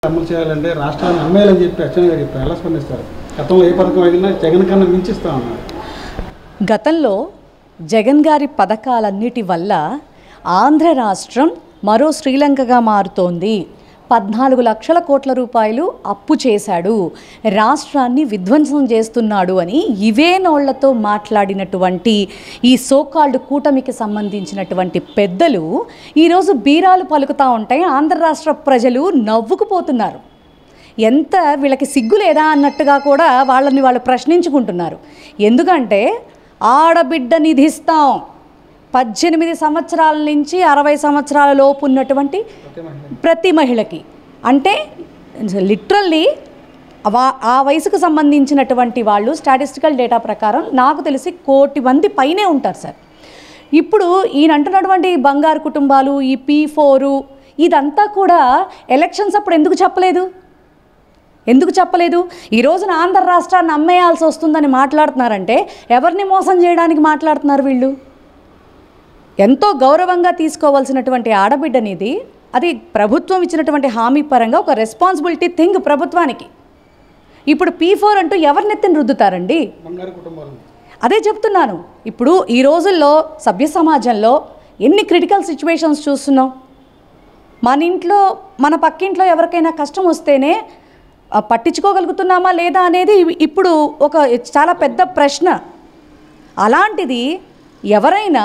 అమలు చేయాలంటే రాష్ట్రాన్ని అమ్మేయాలని చెప్పి అచ్చెన్నాయుడు గారు చెప్పారు. ఎలా స్పందిస్తారు? గతంలో ఏ పథకం అయినా జగన్ కన్నా మించిస్తా ఉన్నారు. గతంలో జగన్ గారి పథకాలన్నిటి వల్ల ఆంధ్ర రాష్ట్రం మరో శ్రీలంకగా మారుతోంది. 14 లక్షల కోట్ల రూపాయలు అప్పు చేశాడు, రాష్ట్రాన్ని విధ్వంసం చేస్తున్నాడు అని ఇవే నోళ్లతో మాట్లాడినటువంటి ఈ సోకాల్డ్ కూటమికి సంబంధించినటువంటి పెద్దలు ఈరోజు బీరాలు పలుకుతూ ఉంటాయి. ఆంధ్ర రాష్ట్ర ప్రజలు నవ్వుకుపోతున్నారు. ఎంత వీళ్ళకి సిగ్గు లేదా అన్నట్టుగా కూడా వాళ్ళని వాళ్ళు ప్రశ్నించుకుంటున్నారు. ఎందుకంటే ఆడబిడ్డ నిధిస్తాం 18 సంవత్సరాల నుంచి 60 సంవత్సరాల లోపు ఉన్నటువంటి ప్రతి మహిళకి, అంటే లిటరల్లీ ఆ వయసుకు సంబంధించినటువంటి వాళ్ళు స్టాటిస్టికల్ డేటా ప్రకారం నాకు తెలిసి 1 కోటి మంది పైనే ఉంటారు సార్. ఇప్పుడు ఈయన అంటున్నటువంటి బంగారు కుటుంబాలు, ఈ P4 ఇదంతా కూడా ఎలక్షన్స్ అప్పుడు ఎందుకు చెప్పలేదు? ఈ రోజున ఆంధ్ర రాష్ట్రాన్ని అమ్మేయాల్సి వస్తుందని మాట్లాడుతున్నారంటే ఎవరిని మోసం చేయడానికి మాట్లాడుతున్నారు వీళ్ళు? ఎంతో గౌరవంగా తీసుకోవాల్సినటువంటి ఆడబిడ్డనిది, అది ప్రభుత్వం ఇచ్చినటువంటి హామీ పరంగా ఒక రెస్పాన్సిబిలిటీ థింగ్ ప్రభుత్వానికి. ఇప్పుడు P4 అంటూ ఎవరినెత్తిని రుద్దుతారండి? అదే చెప్తున్నాను. ఇప్పుడు ఈ రోజుల్లో సభ్య సమాజంలో ఎన్ని క్రిటికల్ సిచ్యువేషన్స్ చూస్తున్నాం. మన ఇంట్లో మన పక్కింట్లో ఎవరికైనా కష్టం వస్తేనే పట్టించుకోగలుగుతున్నామా లేదా అనేది ఇప్పుడు ఒక చాలా పెద్ద ప్రశ్న. అలాంటిది ఎవరైనా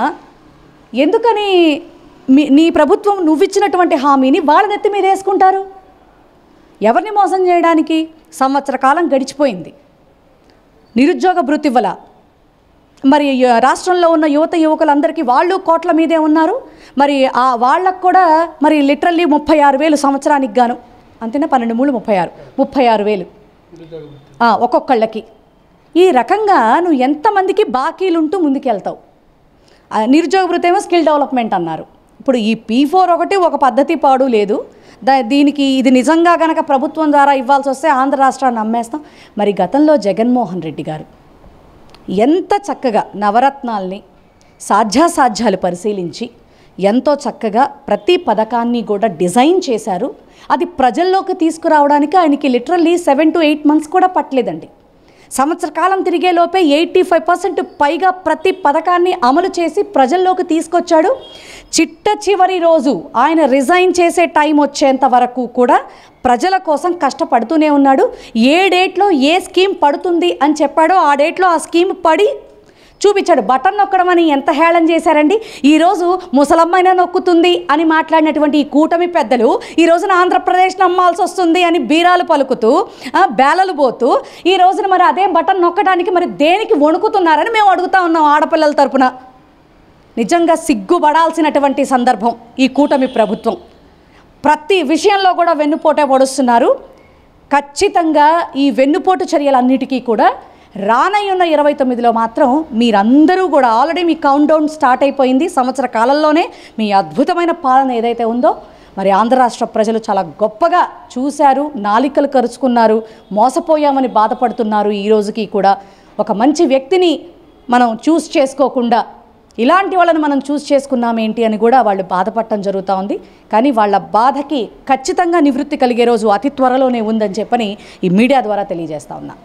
ఎందుకని నీ ప్రభుత్వం నువ్విచ్చినటువంటి హామీని వాళ్ళ నెత్తి మీద వేసుకుంటారు? ఎవరిని మోసం చేయడానికి? సంవత్సర కాలం గడిచిపోయింది, నిరుద్యోగ భృతి ఇవ్వాల. మరి రాష్ట్రంలో ఉన్న యువకులందరికీ వాళ్ళు కోట్ల మీదే ఉన్నారు. మరి వాళ్ళకు కూడా మరి లిటరల్లీ 36,000 సంవత్సరానికి గాను, అంతేనా? 12 3 36,000 ఒక్కొక్కళ్ళకి. ఈ రకంగా నువ్వు ఎంతమందికి బాకీలుంటూ ముందుకెళ్తావు? నిరుద్యోగ భృతి ఏమో స్కిల్ డెవలప్మెంట్ అన్నారు. ఇప్పుడు ఈ P4 ఒకటి ఒక పద్ధతి పాడు లేదు. దీనికి ఇది నిజంగా కనుక ప్రభుత్వం ద్వారా ఇవ్వాల్సి వస్తే ఆంధ్ర రాష్ట్రాన్ని అమ్మేస్తాం. మరి గతంలో జగన్మోహన్ రెడ్డి గారు ఎంత చక్కగా నవరత్నాల్ని సాధ్యాసాధ్యాలు పరిశీలించి ఎంతో చక్కగా ప్రతి పథకాన్ని కూడా డిజైన్ చేశారు. అది ప్రజల్లోకి తీసుకురావడానికి ఆయనకి లిటరల్లీ 7 to 8 months కూడా పట్టలేదండి. సంవత్సర కాలం తిరిగే లోపే 85% పైగా ప్రతి పథకాన్ని అమలు చేసి ప్రజల్లోకి తీసుకొచ్చాడు. చిట్ట చివరి రోజు ఆయన రిజైన్ చేసే టైం వచ్చేంత వరకు కూడా ప్రజల కోసం కష్టపడుతూనే ఉన్నాడు. ఏ డేట్లో ఏ స్కీమ్ పడుతుంది అని చెప్పాడో ఆ డేట్లో ఆ స్కీమ్ పడి చూపించాడు. బటన్ నొక్కడం అని ఎంత హేళన చేశారండి. ఈరోజు ముసలమ్మైనా నొక్కుతుంది అని మాట్లాడినటువంటి ఈ కూటమి పెద్దలు ఈ రోజున ఆంధ్రప్రదేశ్ని అమ్మాల్సి వస్తుంది అని బీరాలు పలుకుతూ బేలలు పోతూ ఈ రోజున మరి అదే బటన్ నొక్కడానికి మరి దేనికి వణుకుతున్నారని మేము అడుగుతా ఉన్నాం ఆడపిల్లల తరపున. నిజంగా సిగ్గుపడాల్సినటువంటి సందర్భం ఈ కూటమి ప్రభుత్వం. ప్రతి విషయంలో కూడా వెన్నుపోటే పొడుస్తున్నారు. ఖచ్చితంగా ఈ వెన్నుపోటు చర్యలన్నిటికీ కూడా రానయ్యున్న 29లో మాత్రం మీరందరూ కూడా ఆల్రెడీ మీ కౌంట్ డౌన్ స్టార్ట్ అయిపోయింది. సంవత్సర కాలంలోనే మీ అద్భుతమైన పాలన ఏదైతే ఉందో మరి ఆంధ్ర రాష్ట్ర ప్రజలు చాలా గొప్పగా చూశారు, నాలికలు కరుచుకున్నారు, మోసపోయామని బాధపడుతున్నారు. ఈ రోజుకి కూడా ఒక మంచి వ్యక్తిని మనం చూస్ చేసుకోకుండా ఇలాంటి వాళ్ళని మనం చూస్ చేసుకున్నామేంటి అని కూడా వాళ్ళు బాధపడటం జరుగుతూ ఉంది. కానీ వాళ్ళ బాధకి ఖచ్చితంగా నివృత్తి కలిగే రోజు అతి త్వరలోనే ఉందని చెప్పని ఈ మీడియా ద్వారా తెలియజేస్తా ఉన్నా.